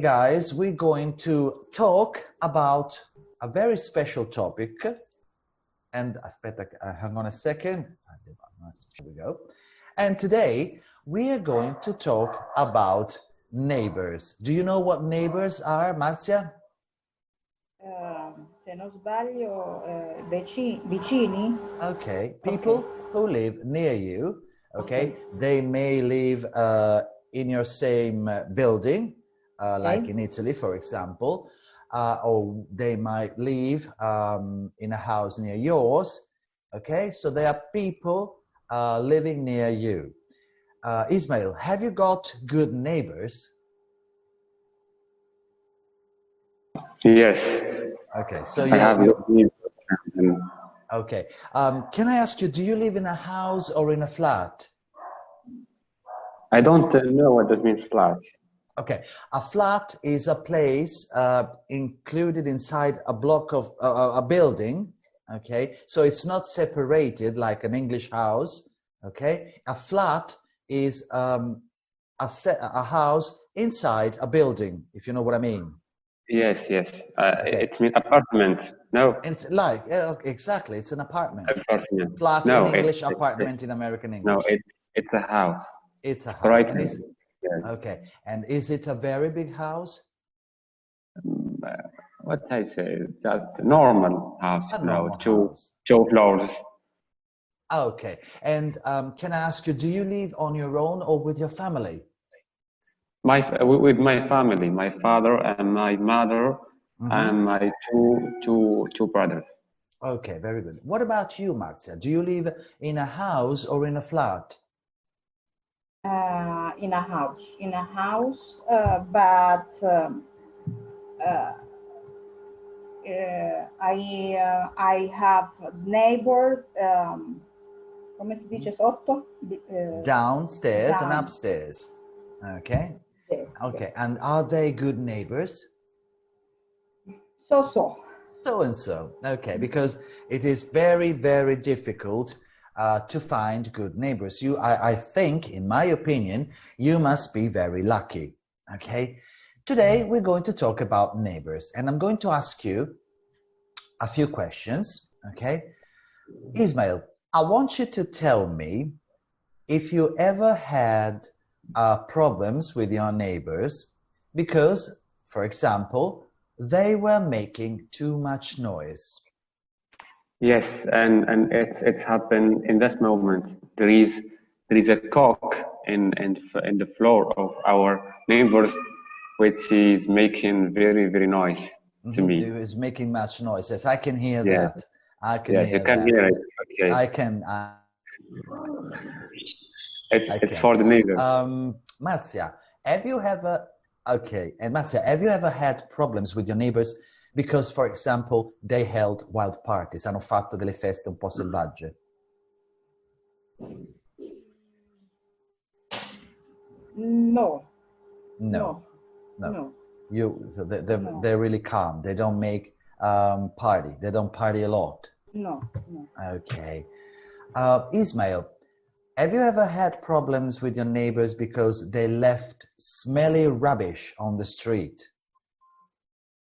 Guys, we're going to talk about a very special topic. And aspetta, hang on a second. Here we go. And today we are going to talk about neighbors. Do you know what neighbors are, Marzia? Se non sbaglio, vicini. Okay, people who live near you. Okay, they may live in your same building. Like in Italy, for example, or they might live in a house near yours. Okay, so there are people living near you. Ismail, have you got good neighbors? Yes. Okay, so I have good neighbors. Okay, can I ask you, do you live in a house or in a flat? I don't know what that means, flat. Okay, a flat is a place included inside a block of a building. Okay, so it's not separated like an English house. Okay, a flat is a house inside a building, if you know what I mean. Yes, yes. Okay. It means apartment. No. It's like exactly, it's an apartment. Apartment. Flat no, in English, apartment in American English. No, it's a house. It's a house. Right. And Yes. Okay, and is it a very big house? What I say, just a normal house. A normal house. Two floors. Okay, and can I ask you, do you live on your own or with your family? With my family, my father and my mother, and my two brothers. Okay, very good. What about you, Marzia? Do you live in a house or in a flat? In a house, but I have neighbors. Come si dice sotto? Downstairs and upstairs. Okay. Yes, okay, yes. And are they good neighbors? So and so. Okay, because it is very, very difficult to find good neighbors. I think, in my opinion, you must be very lucky. Okay. Today we're going to talk about neighbors, and I'm going to ask you a few questions. Okay. Ismail, I want you to tell me if you ever had problems with your neighbors because, for example, they were making too much noise. Yes, and it's happened in this moment. There is a cock in the floor of our neighbors, which is making very noise to me. It is making much noise. Yes, I can hear that. I can hear you can that. hear it. Okay. I can. It's for the neighbor. Marzia, have you ever? Okay, and Marzia, have you ever had problems with your neighbors because, for example, they held wild parties? Hanno fatto delle feste un po' selvagge. No. So they're really calm. They don't make party. They don't party a lot. No. Okay. Ismail, have you ever had problems with your neighbors because they left smelly rubbish on the street?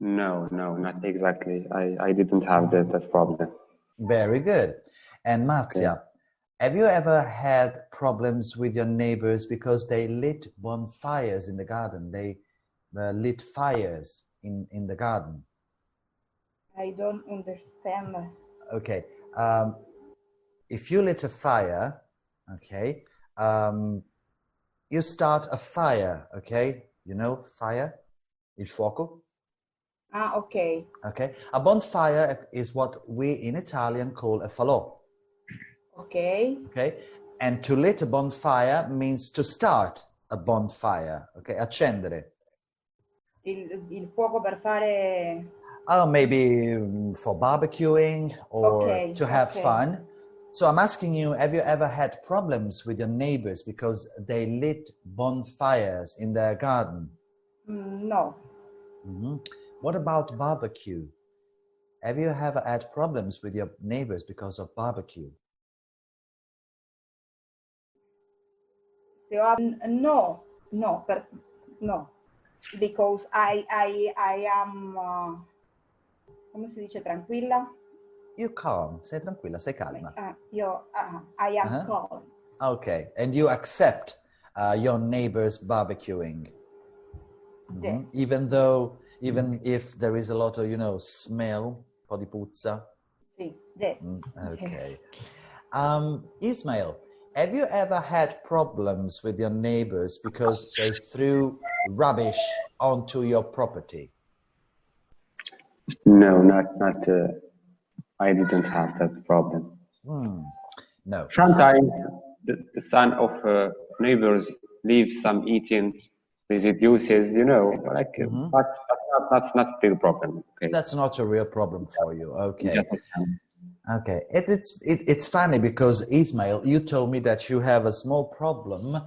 No, not exactly. I didn't have that problem. Very good. And Marzia, have you ever had problems with your neighbors because they lit bonfires in the garden? They lit fires in the garden? I don't understand. Okay. If you lit a fire, okay, you start a fire, okay? You know fire? Il fuoco? Okay. Okay. A bonfire is what we in Italian call a falò. Okay. Okay. And to lit a bonfire means to start a bonfire. Okay. Accendere. Il fuoco per fare... Oh, maybe for barbecuing or to have fun. So I'm asking you, have you ever had problems with your neighbors because they lit bonfires in their garden? No. What about barbecue? Have you ever had problems with your neighbors because of barbecue? No. because I am, come si dice, tranquilla? You're calm. Sei tranquilla, sei calma. I am calm. Okay, and you accept your neighbors barbecuing. Yes. Even if there is a lot of, you know, smell, un po' di puzza. Sì, yes. Okay. Yes. Ismail, have you ever had problems with your neighbors because they threw rubbish onto your property? No, not. I didn't have that problem. No. Sometimes the son of neighbors leaves some eating residues, you know, like, but that's not a big problem. Okay. That's not a real problem for you. Okay. Just Okay. It's funny because Ismail, you told me that you have a small problem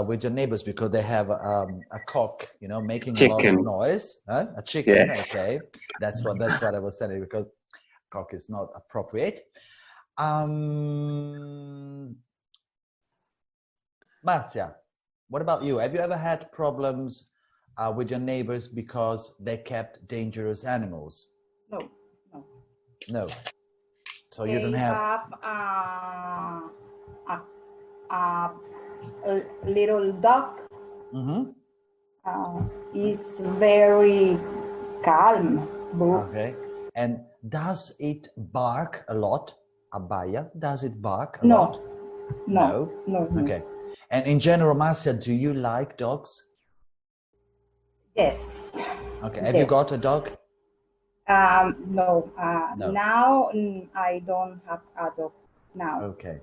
with your neighbors because they have a cock, you know, making a lot of noise. Huh? A chicken. Yes. Okay. That's what I was saying, because cock is not appropriate. Marzia, what about you? Have you ever had problems with your neighbors because they kept dangerous animals? No. So you don't have a little dog. Is very calm. Okay. And does it bark a lot? Abaya, does it bark a lot? No. Okay. And in general, Marcia, do you like dogs? Yes. Okay. Have you got a dog? No. No. Now I don't have a dog now. Okay.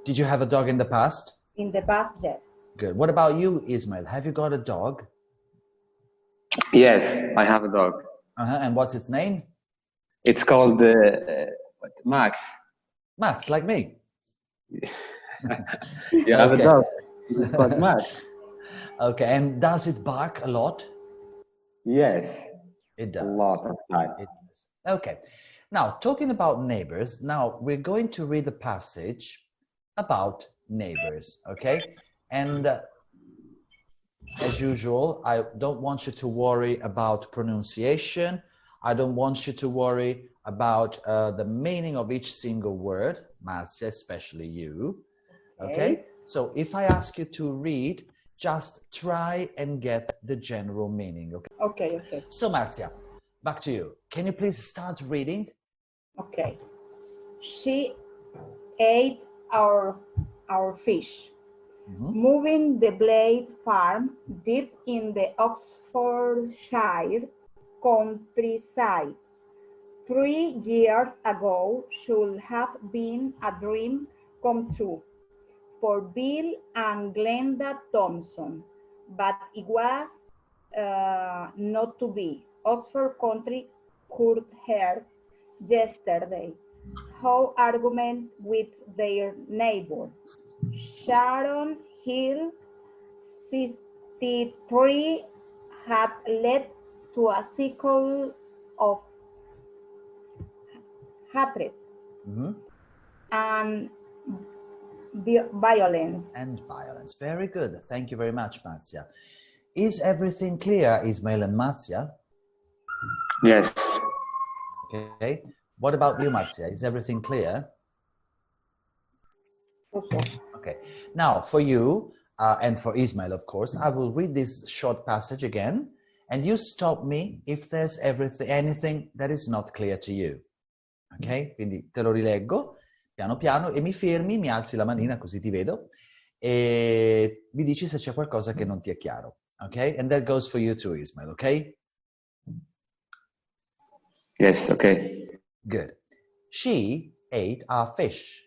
Did you have a dog in the past? In the past, yes. Good. What about you, Ismail? Have you got a dog? Yes, I have a dog. And what's its name? It's called Max. Max, like me. You have a dog. It's called Max. Okay. And does it bark a lot? Yes. It does. A lot of time. It does. Okay. Now, talking about neighbors, now we're going to read a passage about neighbors, okay? And as usual, I don't want you to worry about pronunciation. I don't want you to worry about the meaning of each single word, Marcia, especially you, okay? So if I ask you to read, just try and get the general meaning, okay? Okay. So Marcia, back to you. Can you please start reading? Okay. She ate our fish. Moving the Blade farm deep in the Oxfordshire countryside 3 years ago should have been a dream come true for Bill and Glenda Thompson, but it was not to be. Oxford Country could hear yesterday how argument with their neighbor, Sharon Hill, 63, had led to a cycle of hatred and violence. And violence. Very good. Thank you very much, Marcia. Is everything clear, Ismail and Marcia? Yes. Okay. What about you, Marcia? Is everything clear? Okay. Now, for you and for Ismail, of course, I will read this short passage again, and you stop me if there's anything that is not clear to you. Ok? Quindi te lo rileggo piano piano e mi fermi, mi alzi la manina così ti vedo e mi dici se c'è qualcosa che non ti è chiaro. Ok? And that goes for you too, Ismail, ok? Yes, okay. Good. She ate our fish.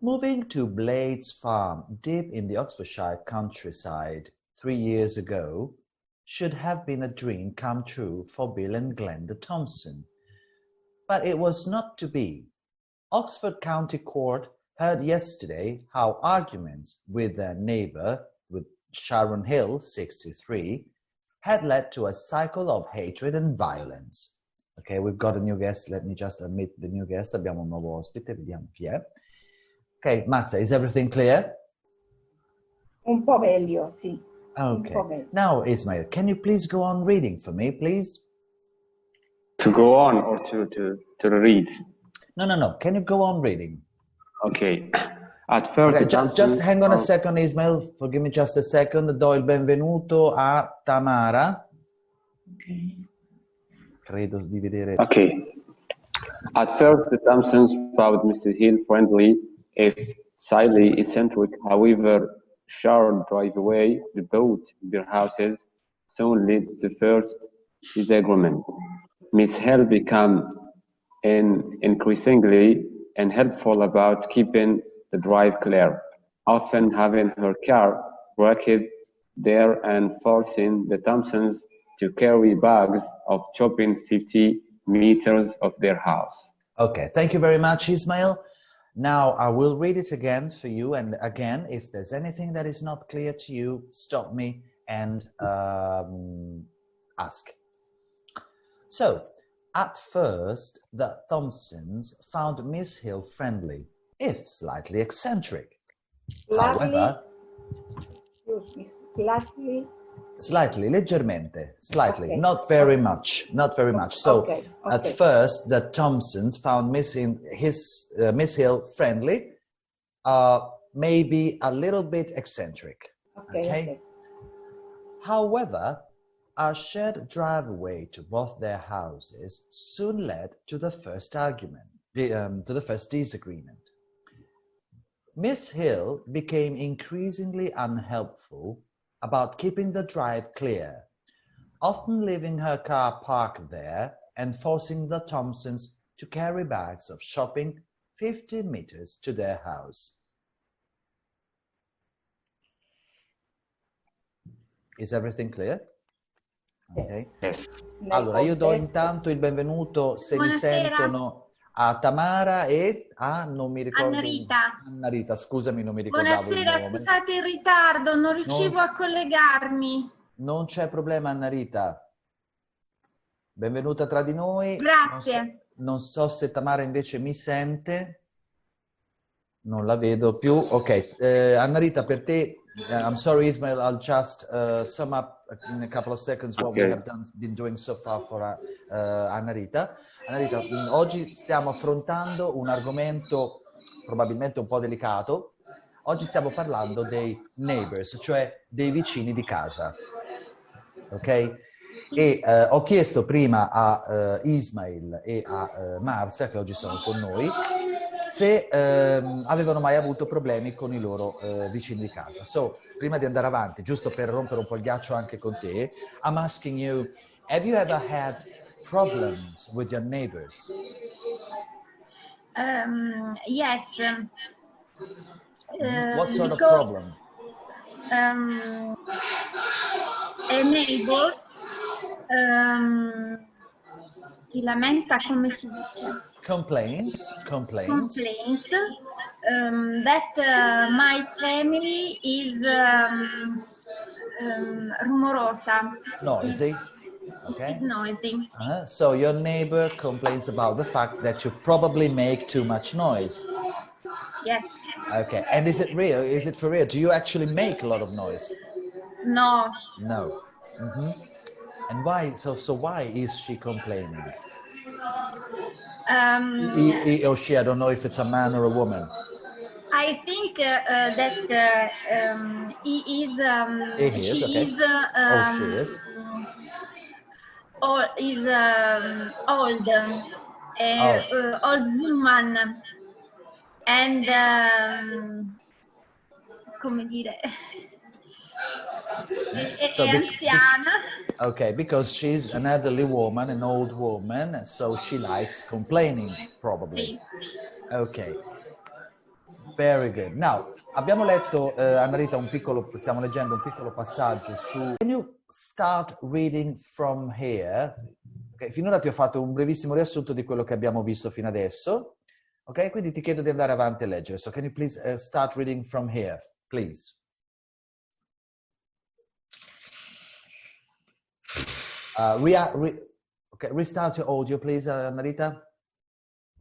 Moving to Blade's farm deep in the Oxfordshire countryside 3 years ago should have been a dream come true for Bill and Glenda Thompson. But it was not to be. Oxford County Court heard yesterday how arguments with their neighbour, with Sharon Hill, 63, had led to a cycle of hatred and violence. Okay, we've got a new guest. Let me just admit the new guest. Abbiamo un nuovo ospite, vediamo chi è. Okay, Mazza, is everything clear? Un po' meglio, sì. Okay. Now, Ismail, can you please go on reading for me, please? To go on or to read? No. Can you go on reading? Okay. At first, Okay, just hang on a second, Ismail. Forgive me just a second. Do il benvenuto a Tamara. Credo di vedere. Okay. At first, the Thompsons found Mr. Hill friendly, if slightly eccentric. However, short drive away, the boat, their houses, soon led to the first disagreement. Miss Hill became increasingly unhelpful about keeping the drive clear, often having her car wrecked there and forcing the Thompsons to carry bags of shopping 50 meters of their house. Okay, thank you very much, Ismail. Now I will read it again for you, and again, if there's anything that is not clear to you, stop me and ask. So, at first, the Thompsons found Miss Hill friendly, if slightly eccentric. However, slightly, leggermente, slightly, okay. not very much. So, okay. At first, the Thompsons found Miss Hill friendly, maybe a little bit eccentric. Okay. However, a shared driveway to both their houses soon led to the first argument, to the first disagreement. Miss Hill became increasingly unhelpful about keeping the drive clear, often leaving her car parked there and forcing the Thompsons to carry bags of shopping 50 meters to their house. Is everything clear? Okay. Yes. Allora, io do intanto il benvenuto, se mi sentono, a Tamara e a, non mi ricordo... Anna Rita, scusami, non mi ricordavo. Buonasera, scusate il ritardo, non riuscivo a collegarmi. Non c'è problema, Anna Rita. Benvenuta tra di noi. Grazie. Non so se Tamara invece mi sente. Non la vedo più. Ok, Anna Rita, per te... I'm sorry, Ismail, I'll just sum up in a couple of seconds what we have been doing so far for Anna Rita. Anna Rita, oggi stiamo affrontando un argomento probabilmente un po' delicato. Oggi stiamo parlando dei neighbours, cioè dei vicini di casa. Ok? E ho chiesto prima a Ismail e a Marzia, che oggi sono con noi, se avevano mai avuto problemi con i loro vicini di casa. So, prima di andare avanti, giusto per rompere un po' il ghiaccio anche con te, I'm asking you, have you ever had problems with your neighbors? Yes. What sort of problem? A neighbor si lamenta, come si dice? Complaints that my family is rumorosa. Noisy. Okay. It's noisy. So your neighbor complains about the fact that you probably make too much noise. Yes. Okay. And is it real? Is it for real? Do you actually make a lot of noise? No. No. And why? So why is she complaining? He or she, I don't know if it's a man or a woman. I think that he is. She okay. is. She is. Or is old, old woman, and come dire, è anziana. Okay, because she's an elderly woman, an old woman, so she likes complaining, probably. Okay, very good. Now, abbiamo letto, Anna Rita, stiamo leggendo un piccolo passaggio su... Can you start reading from here? Okay, finora ti ho fatto un brevissimo riassunto di quello che abbiamo visto fino adesso. Ok, quindi ti chiedo di andare avanti a leggere. So can you please start reading from here, please? Okay, restart your audio, please, Marita.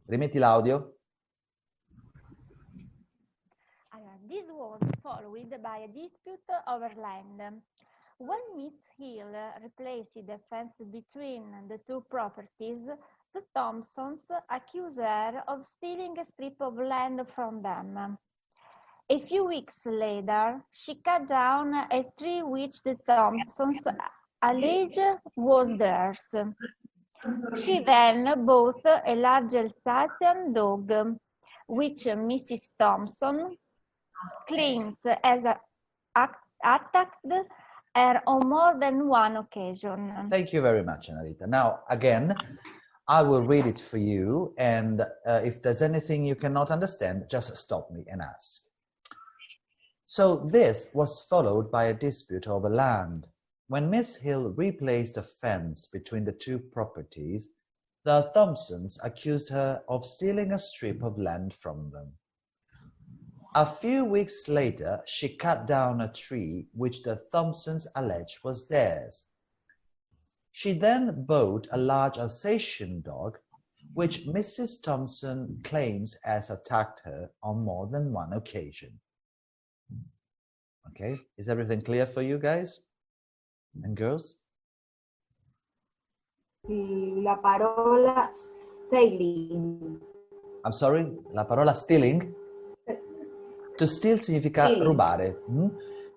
Rimetti l'audio. This was followed by a dispute over land. When Miss Hill replaced the fence between the two properties, the Thompsons accused her of stealing a strip of land from them. A few weeks later, she cut down a tree which the Thompsons alleged was theirs. She then bought a large Alsatian dog, which Mrs. Thompson claims has attacked her on more than one occasion. Thank you very much, Annalita. Now, again, I will read it for you, and if there's anything you cannot understand, just stop me and ask. So this was followed by a dispute over land. When Miss Hill replaced a fence between the two properties, the Thompsons accused her of stealing a strip of land from them. A few weeks later, she cut down a tree which the Thompsons alleged was theirs. She then bought a large Alsatian dog, which Mrs. Thompson claims has attacked her on more than one occasion. Okay, is everything clear for you guys and girls? La parola stealing. I'm sorry, la parola stealing? To steal significa Stealing. rubare.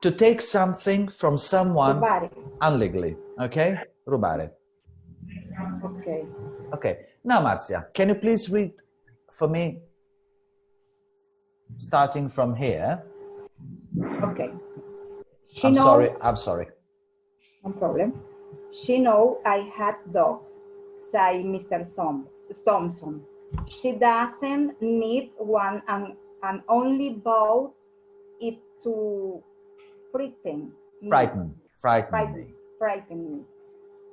To take something from someone Rubare. illegally. Okay? Rubare. Okay. Okay. Now, Marzia, can you please read for me, starting from here? Okay. I'm sorry. No problem. She know I had dogs, said Mr. Thompson. She doesn't need one and only bought it to frighten me. Frighten me.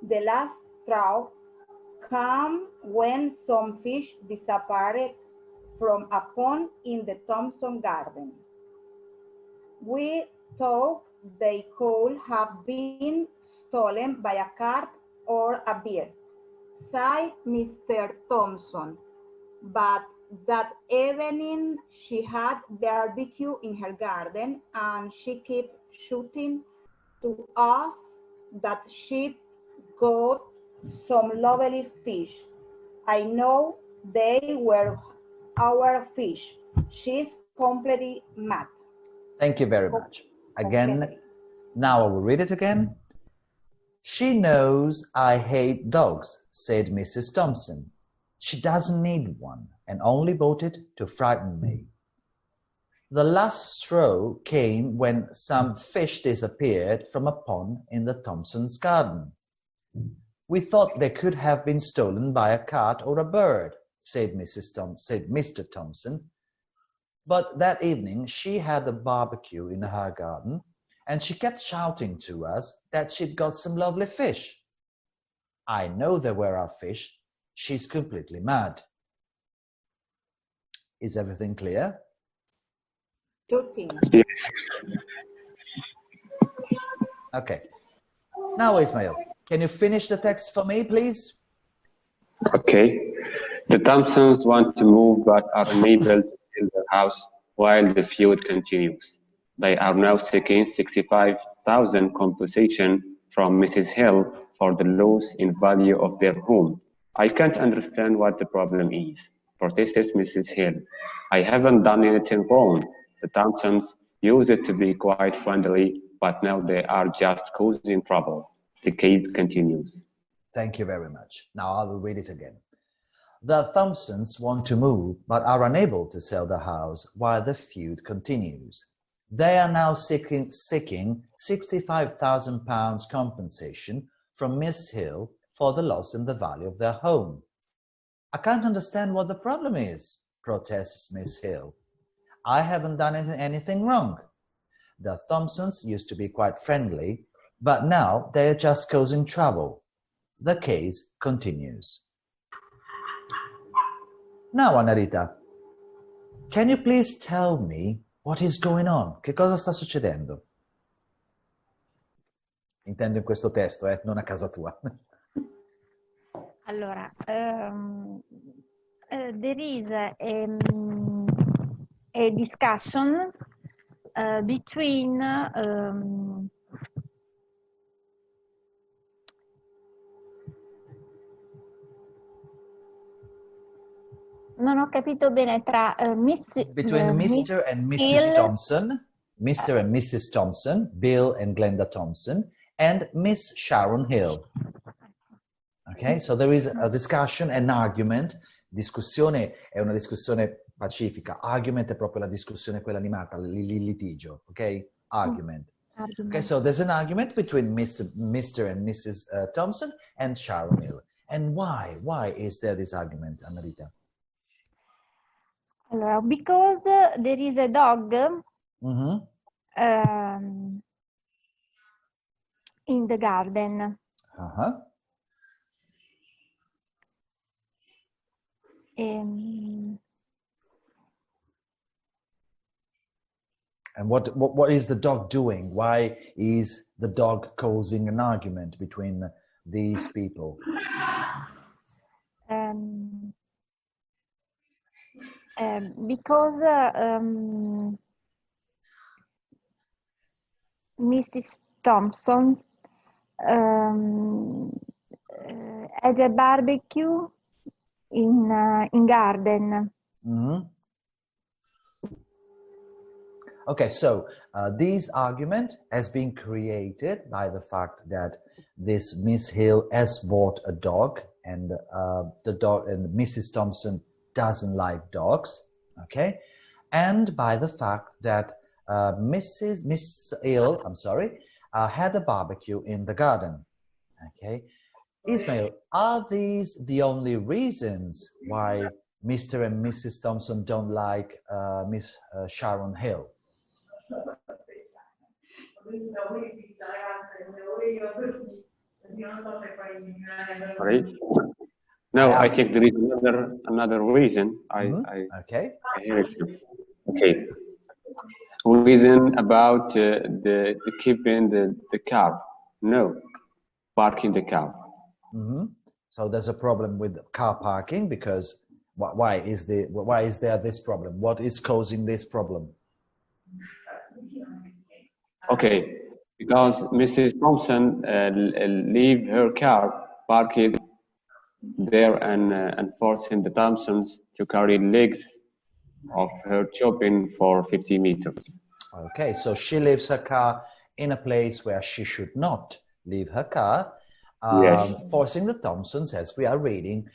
The last straw came when some fish disappeared from a pond in the Thompson garden. We thought they could have been stolen by a cat or a bear, said Mr. Thompson. But that evening she had barbecue in her garden and she kept shooting to us that she'd got some lovely fish. I know they were our fish. She's completely mad. Thank you very much. Again, now I will read it again. She knows I hate dogs, said Mrs. Thompson. She doesn't need one and only bought it to frighten me. The last straw came when some fish disappeared from a pond in the Thompsons' garden. We thought they could have been stolen by a cat or a bird, said Mr. Thompson. But that evening she had a barbecue in her garden and she kept shouting to us that she'd got some lovely fish. I know they were our fish. She's completely mad. Is everything clear? Yes. Okay. Now, Ismail, can you finish the text for me, please? Okay. The Thompsons want to move but are unable to sell their house while the feud continues. They are now seeking $65,000 compensation from Mrs. Hill for the loss in value of their home. I can't understand what the problem is, protested Mrs. Hill. I haven't done anything wrong. The Thompsons used to be quite friendly, but now they are just causing trouble. The case continues. Thank you very much. Now I will read it again. The Thompsons want to move, but are unable to sell the house while the feud continues. They are now seeking £65,000 compensation from Miss Hill for the loss in the value of their home. I can't understand what the problem is, protests Miss Hill. I haven't done anything wrong. The Thompsons used to be quite friendly, but now they are just causing trouble. The case continues. Now, Annalita, can you please tell me what is going on? Che cosa sta succedendo? Intendo in questo testo, non a casa tua. Allora, there is a discussion between non ho capito bene tra between Mr. and Mrs. Thompson, Mr. and Mrs. Thompson, Bill and Glenda Thompson, and Miss Sharon Hill. Okay, so there is a discussion, an argument. Discussione è una discussione pacifica. Argument è proprio la discussione quella animata, il litigio. Ok? Argument. Okay, so there's an argument between Mr. and Mrs. Thompson and Sharon Hill. And why? Why is there this argument, Annarita? Allora, because there is a dog in the garden. And what is the dog doing? Why is the dog causing an argument between these people? Because Mrs. Thompson had a barbecue in garden. Okay, so this argument has been created by the fact that this Miss Hill has bought a dog, and the dog and Mrs. Thompson doesn't like dogs. Okay, and by the fact that Miss Hill, had a barbecue in the garden. Okay, Ismail, are these the only reasons why Mr. and Mrs. Thompson don't like Miss Sharon Hill? Sorry? No, I think there is another reason. Okay. I hear it. Okay. Reason about the keeping the car. No, parking the car. So there's a problem with car parking because why is there this problem? What is causing this problem? Okay, because Mrs. Thompson leave her car parked there and forcing the Thompsons to carry legs of her shopping for 50 meters. Okay, so she leaves her car in a place where she should not leave her car, yes. Forcing the Thompsons, as we are reading,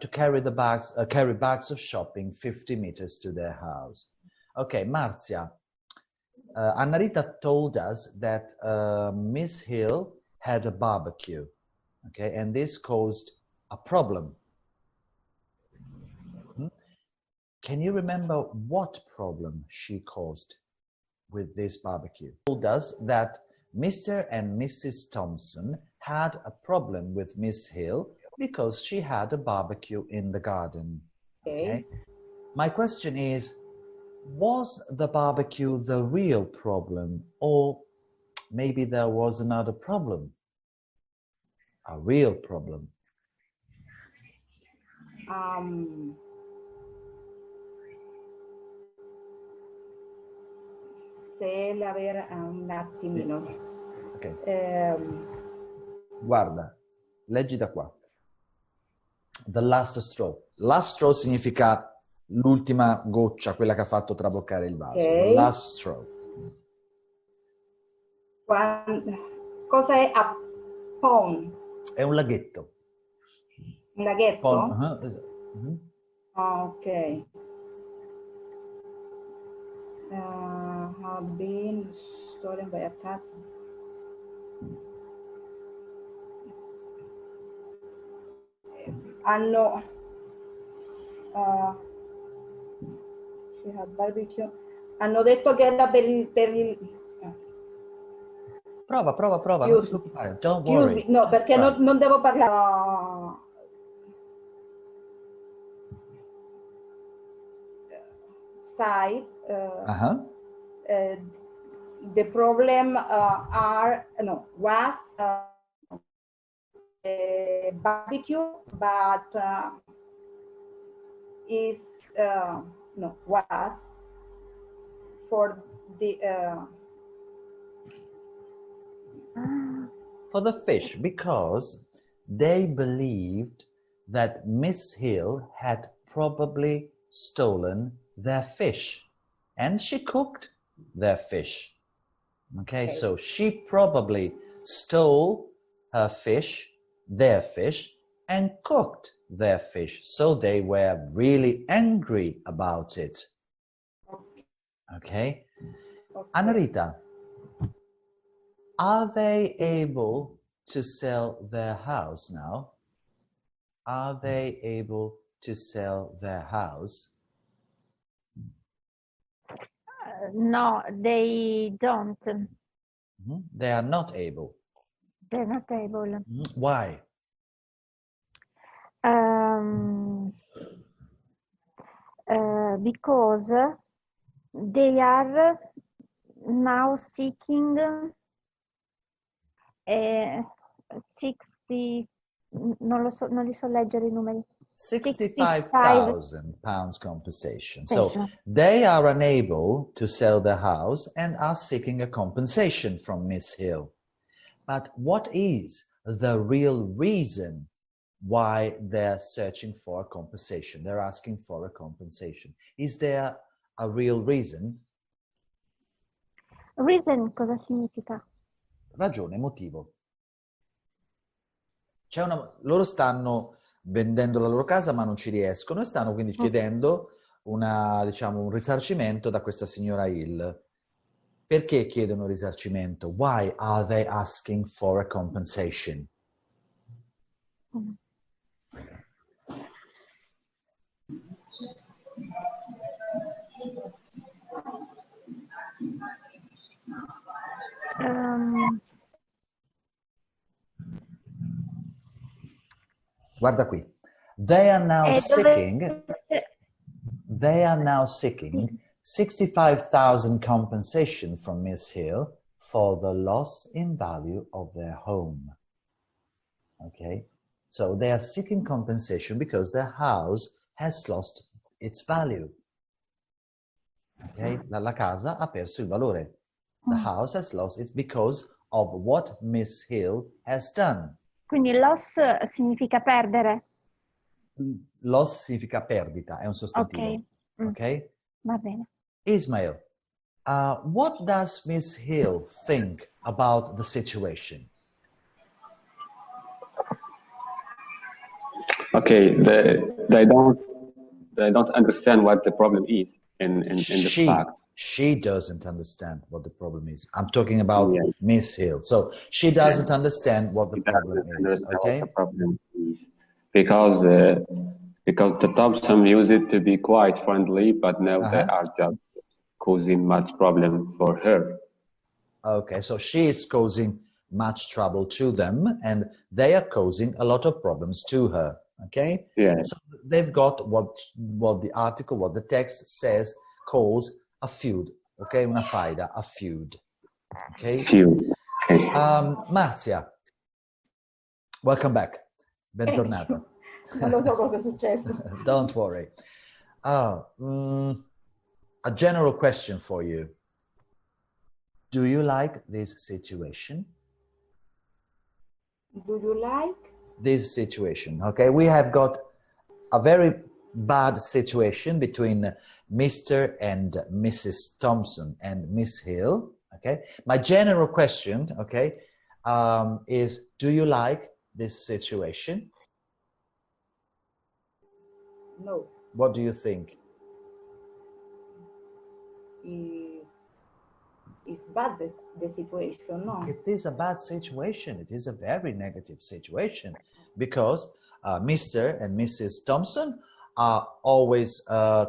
to carry bags of shopping 50 meters to their house. Okay, Marzia. Annarita told us that Miss Hill had a barbecue, okay, and this caused a problem. Can you remember what problem she caused with this barbecue? She told us that Mr. and Mrs. Thompson had a problem with Miss Hill because she had a barbecue in the garden. Okay. My question is, was the barbecue the real problem, or maybe there was another problem? A real problem. A ver, un attimino. Okay. Guarda, leggi da qua. The last straw. Last straw significa l'ultima goccia, quella che ha fatto traboccare il vaso. Okay. The last straw. Cosa è a pond? È un laghetto. Un laghetto? Pond. Ok. Have been stolen by a cat. Hanno she had barbecue. Hanno detto che era per il Prova, non ti preoccupare. Don't worry. No, perché non devo parlare. Side. The problem was barbecue, but was for For the fish, because they believed that Miss Hill had probably stolen their fish, and she cooked their fish. Okay, so she probably stole her fish, their fish, and cooked their fish. So they were really angry about it. Okay? Annarita, are they able to sell their house now? Are they able to sell their house? No, they don't. They are not able. They're not able. Why? Because they are now seeking 60, non li so leggere I numeri. 65,000 pounds compensation. So they are unable to sell their house and are seeking a compensation from Miss Hill. But what is the real reason why they're searching for a compensation? They're asking for a compensation. Is there a real reason? Reason cosa significa? Ragione, motivo. Loro stanno vendendo la loro casa ma non ci riescono e stanno quindi chiedendo un risarcimento da questa signora Hill. Perché chiedono risarcimento? Why are they asking for a compensation? Guarda qui. They are now seeking 65,000 compensation from Miss Hill for the loss in value of their home. Okay? So they are seeking compensation because their house has lost its value. Okay? La casa ha perso il valore. The house has lost it because of what Miss Hill has done. Quindi loss significa perdere. Loss significa perdita, è un sostantivo. Okay? Va bene. Ismail, what does Miss Hill think about the situation? Okay, they don't understand what the problem is in the fact. She doesn't understand what the problem is. I'm talking about Miss Hill. So she doesn't understand what the problem is. Okay. What the problem is because the Thompson used it to be quite friendly, but now they are just causing much problem for her. Okay, so she is causing much trouble to them, and they are causing a lot of problems to her. Okay. Yeah. So they've got what the article, what the text says, calls a feud, okay? Una faida, a feud, okay? Feud. Okay. Marzia, welcome back. Bentornata. Non lo so cosa è successo. Don't worry. A general question for you. Do you like this situation? Do you like? This situation, okay? We have got a very bad situation between Mr. and Mrs. Thompson and Miss Hill, okay? My general question, okay, is, do you like this situation? No. What do you think? It's bad, the situation, no? It is a bad situation. It is a very negative situation because Mr. and Mrs. Thompson are always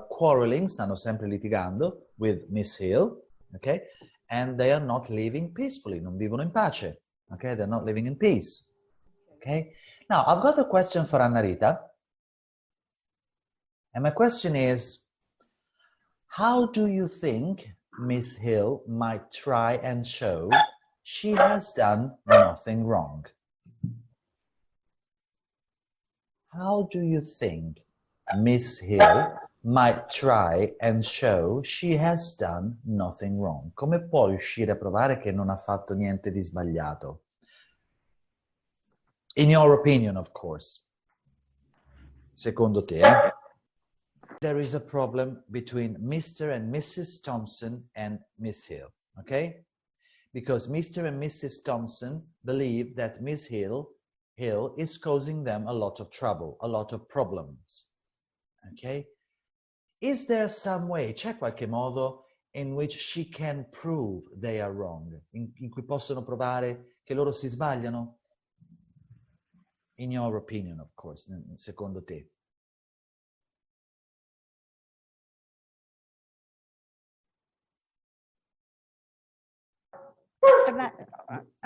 quarreling, stanno sempre litigando with Miss Hill, okay? And they are not living peacefully, non vivono in pace, okay? They're not living in peace, okay? Now, I've got a question for Annarita. And my question is, how do you think Miss Hill might try and show she has done nothing wrong? How do you think Miss Hill might try and show she has done nothing wrong. Come può riuscire a provare che non ha fatto niente di sbagliato? In your opinion, of course. Secondo te, there is a problem between Mr. and Mrs. Thompson and Miss Hill, okay? Because Mr. and Mrs. Thompson believe that Miss Hill is causing them a lot of trouble, a lot of problems, okay? Is there some way, c'è qualche modo in which she can prove they are wrong, in cui possono provare che loro si sbagliano? In your opinion, of course, secondo te.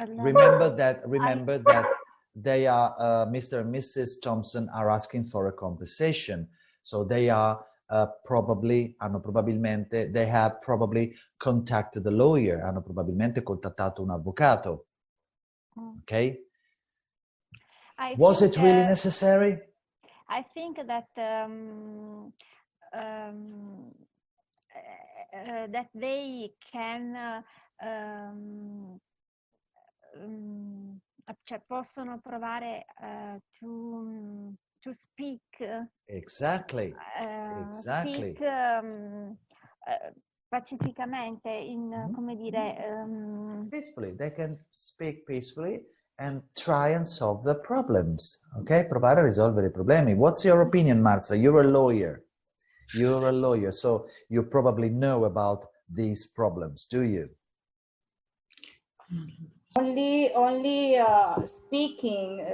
Remember that they are, Mr. and Mrs. Thompson are asking for a compensation. So they are they have probably contacted the lawyer, hanno probabilmente contattato un avvocato. Okay? Was it really necessary? I think that that they can cioè possono provare to speak. Exactly. Speak pacificamente come dire peacefully. They can speak peacefully and try and solve the problems. Okay? Provare a risolvere I problemi. What's your opinion, Marza? You're a lawyer. You're a lawyer, so you probably know about these problems, do you? Only speaking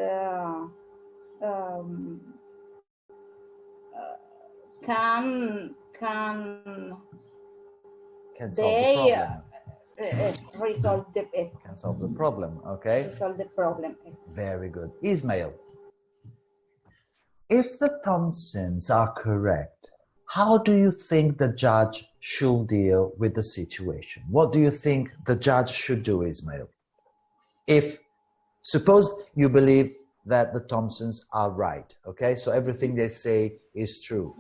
can solve the problem. Resolve the can solve the problem, okay? Resolve the problem. Very good. Ismail, if the Thompsons are correct, how do you think the judge should deal with the situation? What do you think the judge should do, Ismail? If, suppose you believe that the Thompsons are right, okay? So everything they say is true.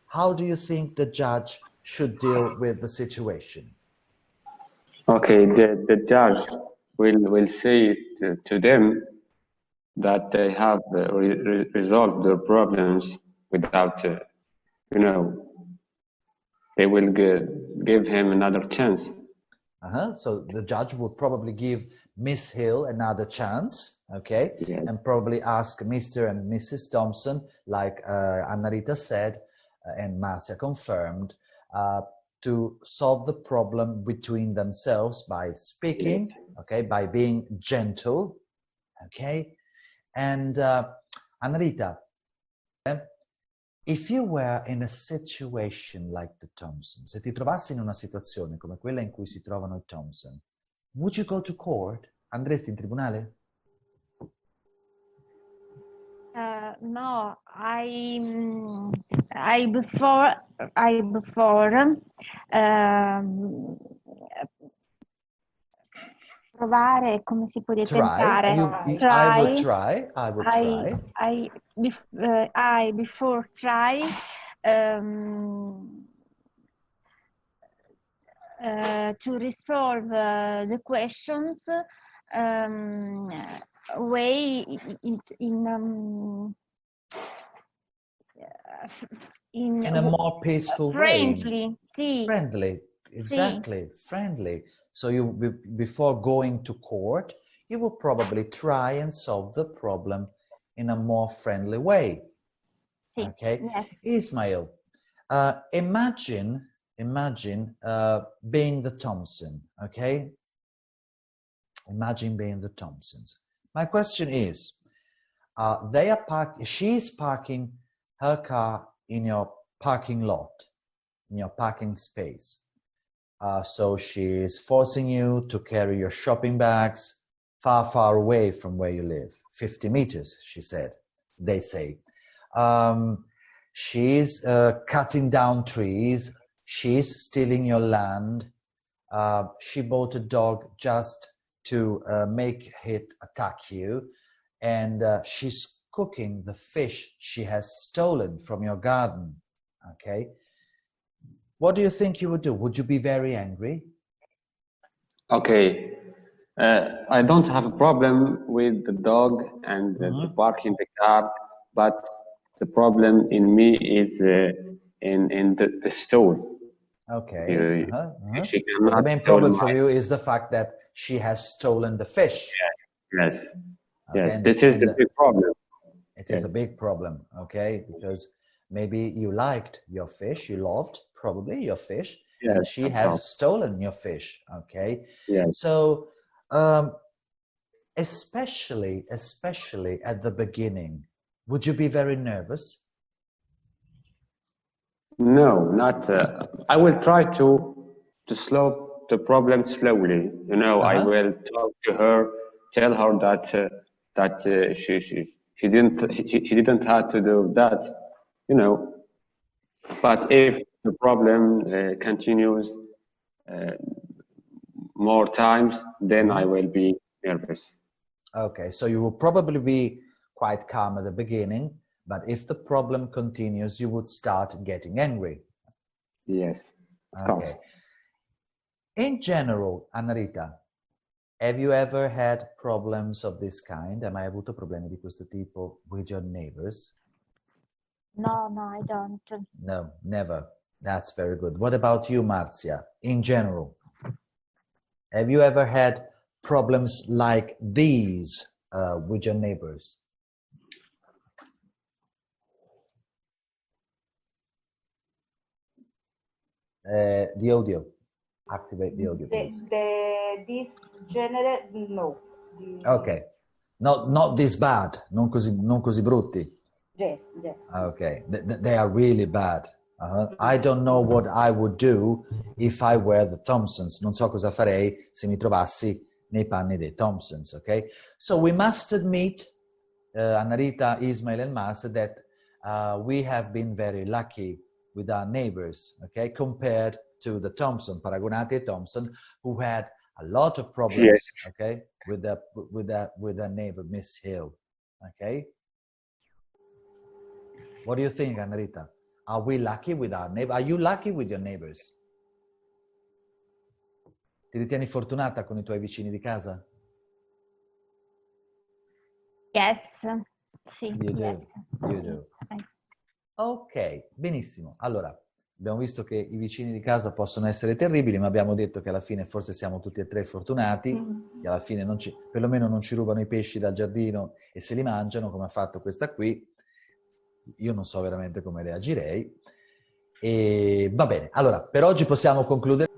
How do you think the judge should deal with the situation? Okay, the judge will say to them that they have resolved their problems without, you know, they will give him another chance. So the judge would probably give Miss Hill another chance, okay? Yes. And probably ask Mr. and Mrs. Thompson, like Anna Rita said, and Marcia confirmed, to solve the problem between themselves by speaking, okay, by being gentle, okay? And Anna Rita, if you were in a situation like the Thompsons, se ti trovassi in una situazione come quella in cui si trovano I Thompson, would you go to court? Andresti in tribunale? No, I before provare, come si può dire, tentare. I would try. I before try to resolve the questions way in a more peaceful friendly, way. Sì. Friendly, exactly, sì. Friendly. So you, before going to court, you will probably try and solve the problem in a more friendly way. Sì. Okay. Yes. Ismail, imagine being the Thompson. Okay. Imagine being the Thompsons. My question is, she's parking her car in your parking lot, in your parking space. So she's forcing you to carry your shopping bags far, far away from where you live. 50 meters, she said, they say. She's cutting down trees. She's stealing your land. She bought a dog just to make it attack you. And she's cooking the fish she has stolen from your garden. Okay? What do you think you would do? Would you be very angry? Okay. I don't have a problem with the dog and the bark in the car, but the problem in me is in the stool. Okay. She So cannot the main steal problem for my. you is the fact that she has stolen the fish. Yes, Okay? yes. This is the big problem. It is a big problem, okay? Because maybe you liked your fish, you loved probably your fish, and Yes, she no has problem. stolen your fish, okay? Yes. So, especially at the beginning, would you be very nervous? No, not. I will try to solve the problem slowly. You know, I will talk to her, tell her that she didn't have to do that. You know, but if the problem continues more times, then I will be nervous. Okay, so you will probably be quite calm at the beginning, but if the problem continues, you would start getting angry. Yes, of course. Okay. In general, Annarita, have you ever had problems of this kind? Hai mai avuto problemi di questo tipo with your neighbors? No, I don't. No, never. That's very good. What about you, Marzia? In general, have you ever had problems like these with your neighbors? The audio. Activate the audio, please. This genere, no. Okay. Not this bad. Non così brutti. Yes. Okay. They are really bad. I don't know what I would do if I were the Thompsons. Non so cosa farei se mi trovassi nei panni dei Thompsons, okay? So we must admit, Annarita, Ismail and Mas, that we have been very lucky with our neighbors, okay, compared to the Thompson, paragonati ai Thompson, who had a lot of problems, okay, with their neighbor, Miss Hill, okay? What do you think, Annarita? Are we lucky with our neighbor? Are you lucky with your neighbors? Ti ritieni fortunata con i tuoi vicini di casa? Yes. Sì. You do. Yes. You do. Ok, benissimo. Allora, abbiamo visto che i vicini di casa possono essere terribili, ma abbiamo detto che alla fine forse siamo tutti e tre fortunati, che alla fine perlomeno non ci rubano i pesci dal giardino e se li mangiano, come ha fatto questa qui. Io non so veramente come reagirei. E va bene, allora, per oggi possiamo concludere.